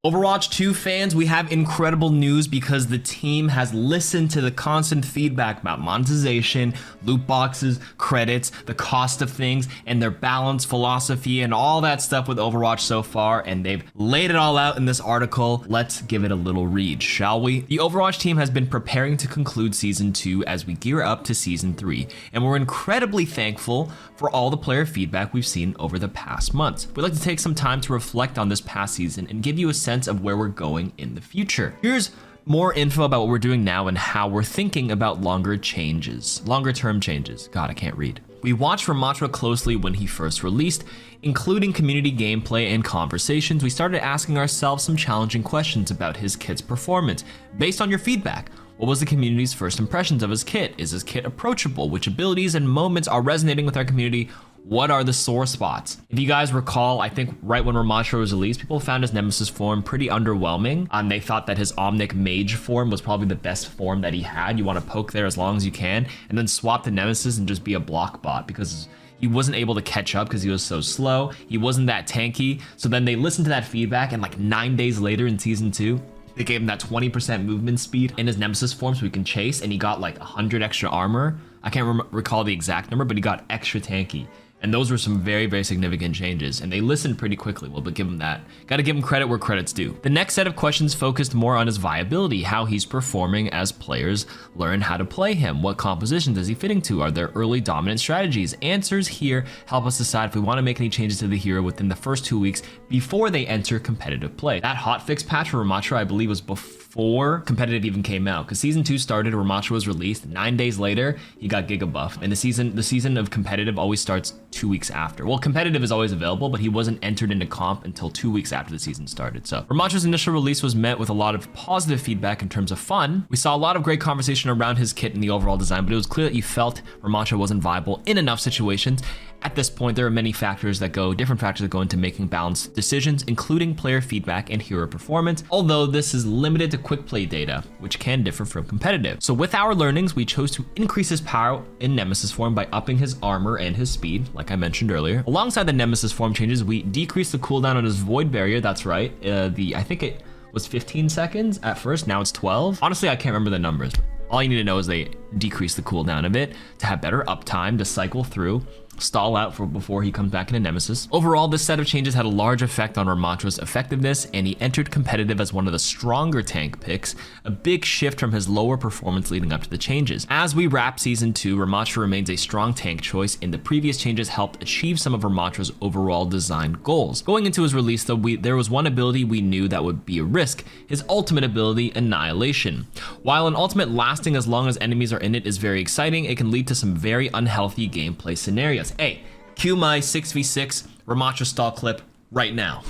Overwatch 2 fans, we have incredible news because the team has listened to the constant feedback about monetization, loot boxes, credits, the cost of things, and their balance philosophy and all that stuff with Overwatch so far, and they've laid it all out in this article. Let's give it a little read, shall we? The Overwatch team has been preparing to conclude Season 2 as we gear up to Season 3, and we're incredibly thankful for all the player feedback we've seen over the past months. We'd like to take some time to reflect on this past season and give you a sense of where we're going in the future. Here's more info about what we're doing now and how we're thinking about longer term changes. God, I can't read. We watched Ramattra closely when he first released, including community gameplay and conversations. We started asking ourselves some challenging questions about his kit's performance based on your feedback. What was the community's first impressions of his kit? Is his kit approachable? Which abilities and moments are resonating with our community? What are the sore spots? If you guys recall, I think right when Ramattra was released, people found his Nemesis form pretty underwhelming. They thought that his Omnic Mage form was probably the best form that he had. You want to poke there as long as you can, and then swap the Nemesis and just be a block bot because he wasn't able to catch up because he was so slow. He wasn't that tanky. So then they listened to that feedback, and like 9 days later in Season 2, they gave him that 20% movement speed in his Nemesis form so he can chase, and he got like 100 extra armor. I can't recall the exact number, but he got extra tanky. And those were some very, very significant changes, and they listened pretty quickly. Well, but give him that. Gotta give him credit where credit's due. The next set of questions focused more on his viability, how he's performing as players learn how to play him. What compositions is he fitting to? Are there early dominant strategies? Answers here help us decide if we want to make any changes to the hero within the first 2 weeks before they enter competitive play. That hotfix patch for Ramattra, I believe, was before competitive even came out, because Season 2 started, Ramattra was released. 9 days later, he got Giga buffed, and the season of competitive always starts 2 weeks after. Well, competitive is always available, but he wasn't entered into comp until 2 weeks after the season started. So Ramattra's initial release was met with a lot of positive feedback in terms of fun. We saw a lot of great conversation around his kit and the overall design, but it was clear that you felt Ramattra wasn't viable in enough situations. At this point, there are many different factors that go into making balanced decisions, including player feedback and hero performance, although this is limited to quick play data, which can differ from competitive. So with our learnings, we chose to increase his power in Nemesis form by upping his armor and his speed, like I mentioned earlier. Alongside the Nemesis form changes, we decreased the cooldown on his Void Barrier, that's right. I think it was 15 seconds at first, now it's 12. Honestly, I can't remember the numbers. All you need to know is they decreased the cooldown of it to have better uptime to cycle through, stall out before he comes back into Nemesis. Overall, this set of changes had a large effect on Ramattra's effectiveness, and he entered competitive as one of the stronger tank picks, a big shift from his lower performance leading up to the changes. As we wrap Season 2, Ramattra remains a strong tank choice, and the previous changes helped achieve some of Ramattra's overall design goals. Going into his release, though, there was one ability we knew that would be a risk, his ultimate ability, Annihilation. While an ultimate lasting as long as enemies are in it is very exciting, it can lead to some very unhealthy gameplay scenarios. Hey, cue my 6v6 Ramattra stall clip right now.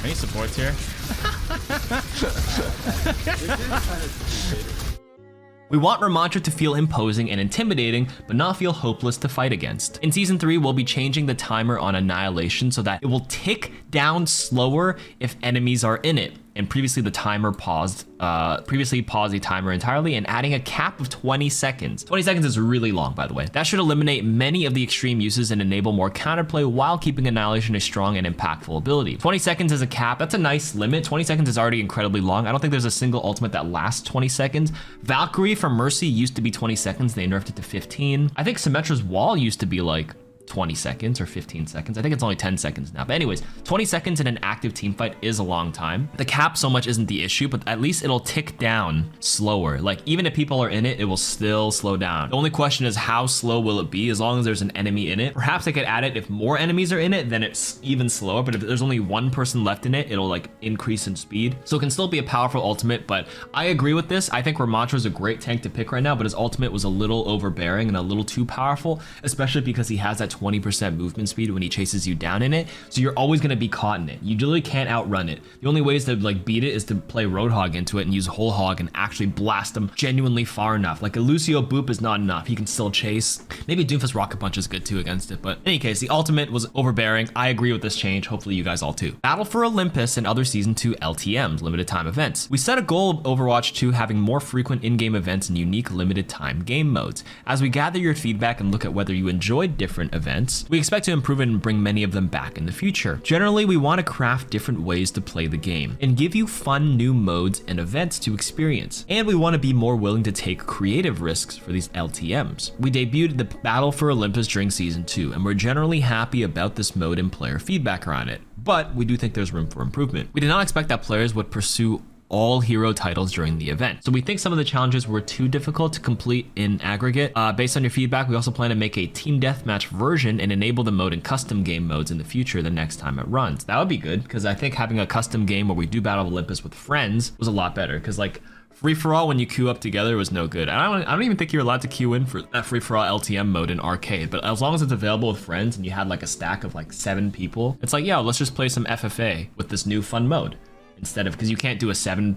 Any supports here? We want Ramattra to feel imposing and intimidating, but not feel hopeless to fight against. In Season 3, we'll be changing the timer on Annihilation so that it will tick down slower if enemies are in it. And previously the timer paused the timer entirely, and adding a cap of 20 seconds. 20 seconds is really long, by the way. That should eliminate many of the extreme uses and enable more counterplay while keeping Annihilation a strong and impactful ability. 20 seconds is a cap. That's a nice limit. 20 seconds is already incredibly long. I don't think there's a single ultimate that lasts 20 seconds. Valkyrie from Mercy used to be 20 seconds. They nerfed it to 15. I think Symmetra's Wall used to be like 20 seconds or 15 seconds. I think it's only 10 seconds now. But anyways, 20 seconds in an active team fight is a long time. The cap so much isn't the issue, but at least it'll tick down slower. Like even if people are in it, it will still slow down. The only question is how slow will it be as long as there's an enemy in it? Perhaps they could add it if more enemies are in it, then it's even slower. But if there's only one person left in it, it'll like increase in speed. So it can still be a powerful ultimate, but I agree with this. I think Ramattra is a great tank to pick right now, but his ultimate was a little overbearing and a little too powerful, especially because he has that 20% movement speed when he chases you down in it, so you're always going to be caught in it. You literally can't outrun it. The only ways to like beat it is to play Roadhog into it and use Whole Hog and actually blast them genuinely far enough. Like a Lucio Boop is not enough. He can still chase. Maybe Doomfist Rocket Punch is good too against it, but in any case, the ultimate was overbearing. I agree with this change. Hopefully you guys all too. Battle for Olympus and other Season 2 LTMs, limited time events. We set a goal of Overwatch 2 having more frequent in-game events and unique limited time game modes. As we gather your feedback and look at whether you enjoyed different events events. We expect to improve it and bring many of them back in the future. Generally, we want to craft different ways to play the game and give you fun new modes and events to experience. And we want to be more willing to take creative risks for these LTMs. We debuted the Battle for Olympus during Season 2, and we're generally happy about this mode and player feedback around it. But we do think there's room for improvement. We did not expect that players would pursue all hero titles during the event. So we think some of the challenges were too difficult to complete in aggregate. Based on your feedback, we also plan to make a team deathmatch version and enable the mode in custom game modes in the future the next time it runs. That would be good, because I think having a custom game where we do Battle of Olympus with friends was a lot better, because like free-for-all when you queue up together was no good. I don't even think you're allowed to queue in for that free-for-all LTM mode in arcade, but as long as it's available with friends and you had like a stack of like 7 people, it's like, yeah, let's just play some FFA with this new fun mode. Instead of, because you can't do a seven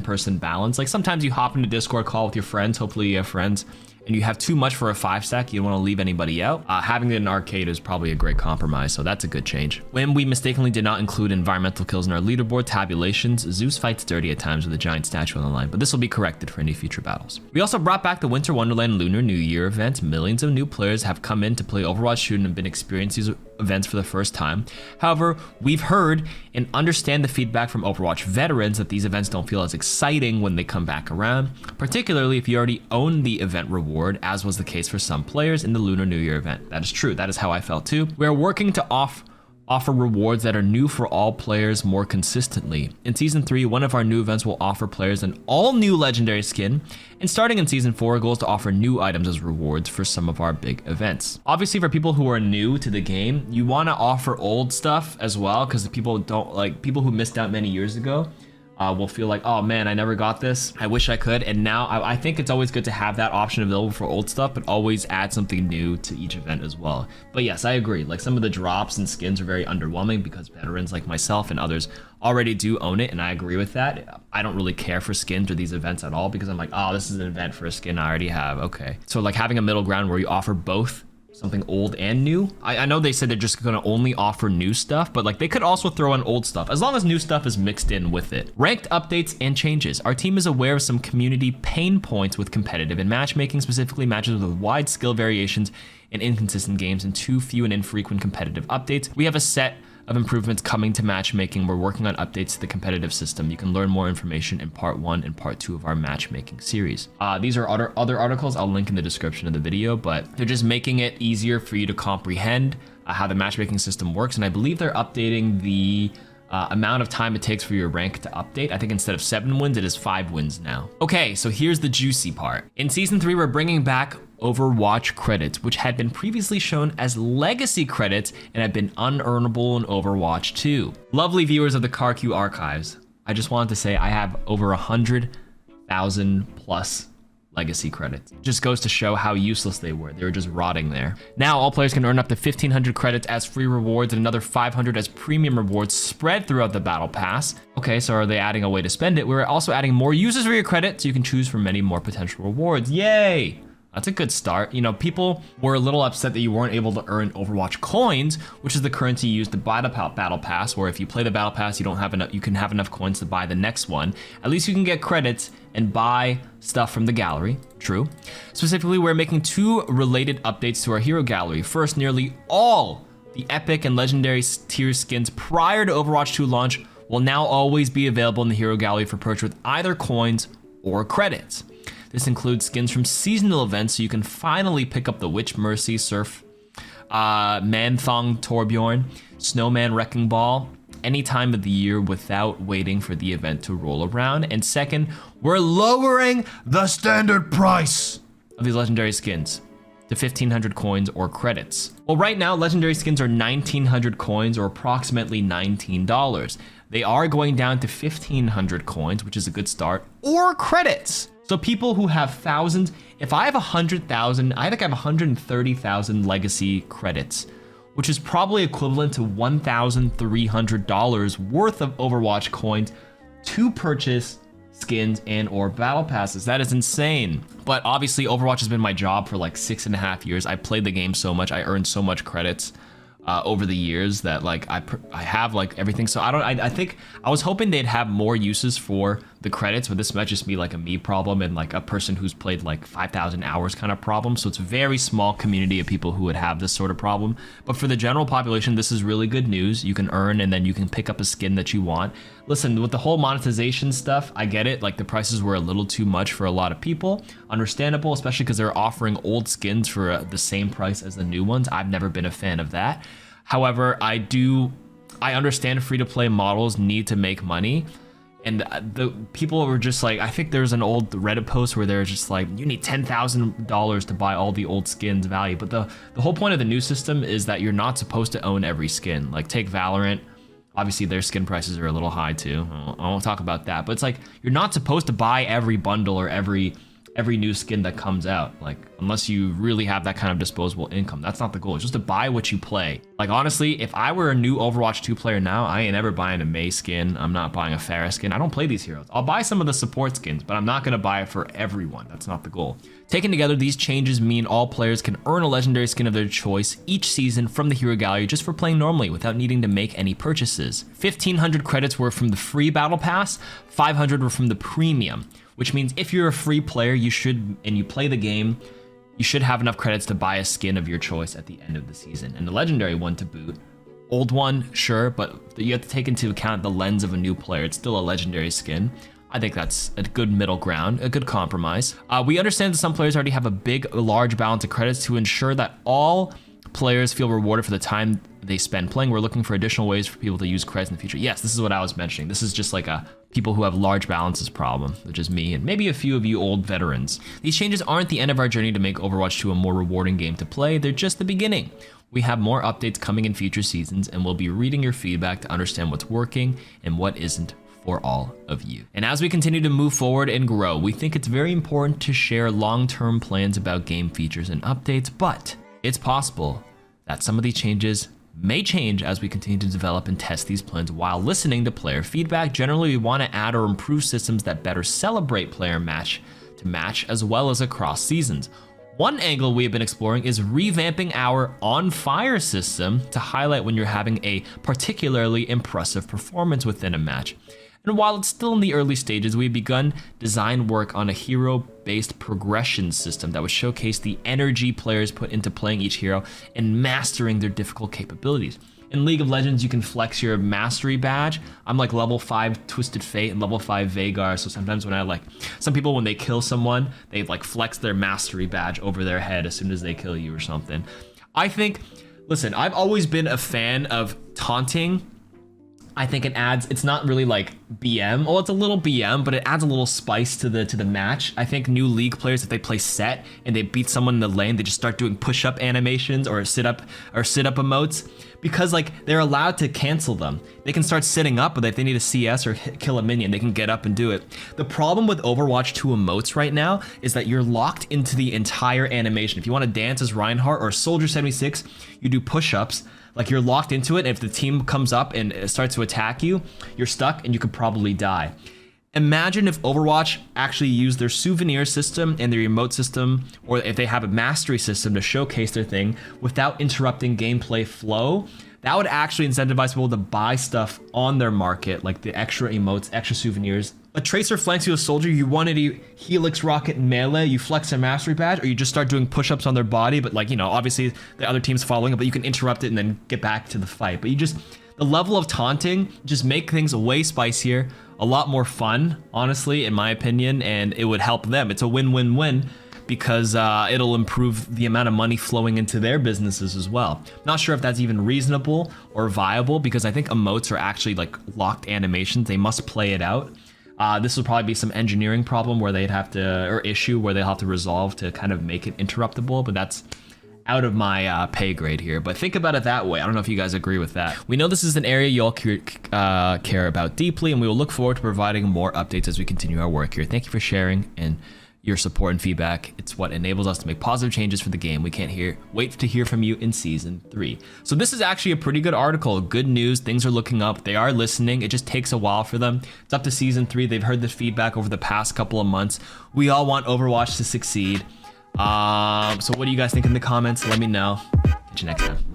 person balance. Like sometimes you hop into Discord call with your friends, hopefully you have friends, and you have too much for a 5 stack, you don't want to leave anybody out. Having it in arcade is probably a great compromise, so that's a good change. When we mistakenly did not include environmental kills in our leaderboard tabulations, Zeus fights dirty at times with a giant statue on the line, but this will be corrected for any future battles. We also brought back the Winter Wonderland Lunar New Year event. Millions of new players have come in to play Overwatch 2 and have been experiencing these events for the first time. However, we've heard and understand the feedback from Overwatch veterans that these events don't feel as exciting when they come back around, particularly if you already own the event reward, as was the case for some players in the Lunar New Year event. That is true. That is how I felt too. We're working to offer rewards that are new for all players more consistently. In Season 3, one of our new events will offer players an all-new legendary skin, and starting in Season 4, our goal is to offer new items as rewards for some of our big events. Obviously, for people who are new to the game, you want to offer old stuff as well, because people who missed out many years ago will feel like, oh man, I never got this. I wish I could. And now I think it's always good to have that option available for old stuff, but always add something new to each event as well. But yes, I agree. Like some of the drops and skins are very underwhelming because veterans like myself and others already do own it. And I agree with that. I don't really care for skins or these events at all because I'm like, oh, this is an event for a skin I already have. Okay. So like having a middle ground where you offer both something old and new. I know they said they're just gonna only offer new stuff, but like they could also throw in old stuff as long as new stuff is mixed in with it. Ranked updates and changes. Our team is aware of some community pain points with competitive and matchmaking, specifically matches with wide skill variations and inconsistent games and too few and infrequent competitive updates. We have a set of improvements coming to matchmaking. We're working on updates to the competitive system. You can learn more information in part 1 and part 2 of our matchmaking series. These are other articles I'll link in the description of the video, but they're just making it easier for you to comprehend how the matchmaking system works. And I believe they're updating the amount of time it takes for your rank to update. I think instead of 7 wins, it is 5 wins now. Okay, so here's the juicy part. In Season 3, we're bringing back Overwatch credits, which had been previously shown as legacy credits and have been unearnable in Overwatch 2. Lovely viewers of the KarQ archives, I just wanted to say I have over 100,000 plus legacy credits. It just goes to show how useless they were. They were just rotting there. Now all players can earn up to 1,500 credits as free rewards and another 500 as premium rewards spread throughout the battle pass. Okay, so are they adding a way to spend it? We're also adding more uses for your credit so you can choose from many more potential rewards. Yay! That's a good start. You know, people were a little upset that you weren't able to earn Overwatch coins, which is the currency used to buy the battle pass, where if you play the battle pass, you don't have enough, you can have enough coins to buy the next one. At least you can get credits and buy stuff from the gallery. True. Specifically, we're making 2 related updates to our hero gallery. First, nearly all the epic and legendary tier skins prior to Overwatch 2 launch will now always be available in the hero gallery for purchase with either coins or credits. This includes skins from seasonal events, so you can finally pick up the Witch Mercy, Surf, Manthong Torbjorn, Snowman Wrecking Ball, any time of the year without waiting for the event to roll around. And second, we're lowering the standard price of these legendary skins to 1,500 coins or credits. Well, right now, legendary skins are 1,900 coins or approximately $19. They are going down to 1,500 coins, which is a good start, or credits. So people who have thousands, if I have 100,000, I think I have 130,000 legacy credits, which is probably equivalent to $1,300 worth of Overwatch coins to purchase skins and or battle passes. That is insane. But obviously Overwatch has been my job for like 6.5 years. I played the game so much, I earned so much credits over the years that like I have like everything. So I think I was hoping they'd have more uses for the credits, but this might just be like a me problem and like a person who's played like 5,000 hours kind of problem. So it's a very small community of people who would have this sort of problem. But for the general population, this is really good news. You can earn and then you can pick up a skin that you want. Listen, with the whole monetization stuff, I get it. Like the prices were a little too much for a lot of people. Understandable, especially because they're offering old skins for the same price as the new ones. I've never been a fan of that. However, I understand free-to-play models need to make money. And the people were just like, I think there's an old Reddit post where they're just like, you need $10,000 to buy all the old skins value. But the whole point of the new system is that you're not supposed to own every skin. Like take Valorant, obviously their skin prices are a little high too. I won't talk about that, but it's like, you're not supposed to buy every bundle or every new skin that comes out, like unless you really have that kind of disposable income. That's not the goal. It's just to buy what you play. Like honestly, if I were a new Overwatch 2 player now, I ain't ever buying a Mei skin. I'm not buying a Pharah skin. I don't play these heroes. I'll buy some of the support skins, but I'm not gonna buy it for everyone. That's not the goal. Taken together, these changes mean all players can earn a legendary skin of their choice each season from the hero gallery just for playing normally without needing to make any purchases. 1,500 credits were from the free battle pass, 500 were from the premium, which means if you're a free player, and you play the game, you should have enough credits to buy a skin of your choice at the end of the season. And the legendary one to boot. Old one, sure, but you have to take into account the lens of a new player. It's still a legendary skin. I think that's a good middle ground, a good compromise. We understand that some players already have a large balance of credits. To ensure that all players feel rewarded for the time they spend playing, we're looking for additional ways for people to use credits in the future. Yes, this is what I was mentioning. This is just like a people who have large balances problem, which is me and maybe a few of you old veterans. These changes aren't the end of our journey to make Overwatch 2 a more rewarding game to play. They're just the beginning. We have more updates coming in future seasons, and we'll be reading your feedback to understand what's working and what isn't for all of you. And as we continue to move forward and grow, we think it's very important to share long-term plans about game features and updates, but it's possible that some of these changes may change as we continue to develop and test these plans while listening to player feedback. Generally, we want to add or improve systems that better celebrate player match to match as well as across seasons. One angle we have been exploring is revamping our on fire system to highlight when you're having a particularly impressive performance within a match. And while it's still in the early stages, we've begun design work on a hero-based progression system that would showcase the energy players put into playing each hero and mastering their difficult capabilities. In League of Legends, you can flex your mastery badge. I'm like level 5 Twisted Fate and level 5 Veigar, so sometimes when some people when they kill someone, they like flex their mastery badge over their head as soon as they kill you or something. I think, listen, I've always been a fan of taunting. I think it's not really like BM. Well, it's a little BM, but it adds a little spice to the match. I think new League players, if they play set and they beat someone in the lane, they just start doing push-up animations or sit-up emotes because like they're allowed to cancel them. They can start sitting up, but if they need a CS or kill a minion, they can get up and do it. The problem with Overwatch 2 emotes right now is that you're locked into the entire animation. If you want to dance as Reinhardt or Soldier 76, you do push-ups. Like you're locked into it, and if the team comes up and starts to attack you, you're stuck and you could probably die. Imagine if Overwatch actually used their souvenir system and their emote system, or if they have a mastery system to showcase their thing without interrupting gameplay flow. That would actually incentivize people to buy stuff on their market, like the extra emotes, extra souvenirs. A Tracer flanks you a soldier, you wanted a Helix Rocket melee, you flex a mastery badge, or you just start doing push-ups on their body, but like, you know, obviously the other team's following it, but you can interrupt it and then get back to the fight. But the level of taunting, just make things way spicier, a lot more fun, honestly, in my opinion, and it would help them. It's a win-win-win because it'll improve the amount of money flowing into their businesses as well. Not sure if that's even reasonable or viable because I think emotes are actually like locked animations. They must play it out. This will probably be some engineering problem where they'd have to, or issue where they'll have to resolve to kind of make it interruptible, but that's out of my pay grade here. But think about it that way. I don't know if you guys agree with that. We know this is an area you all care about deeply, and we will look forward to providing more updates as we continue our work here. Thank you for sharing and your support and feedback. It's what enables us to make positive changes for the game. We can't wait to hear from you in season 3. So this is actually a pretty good article. Good news, things are looking up. They are listening. It just takes a while for them. It's up to season 3. They've heard the feedback over the past couple of months. We all want Overwatch to succeed. So what do you guys think in the comments? Let me know. Catch you next time.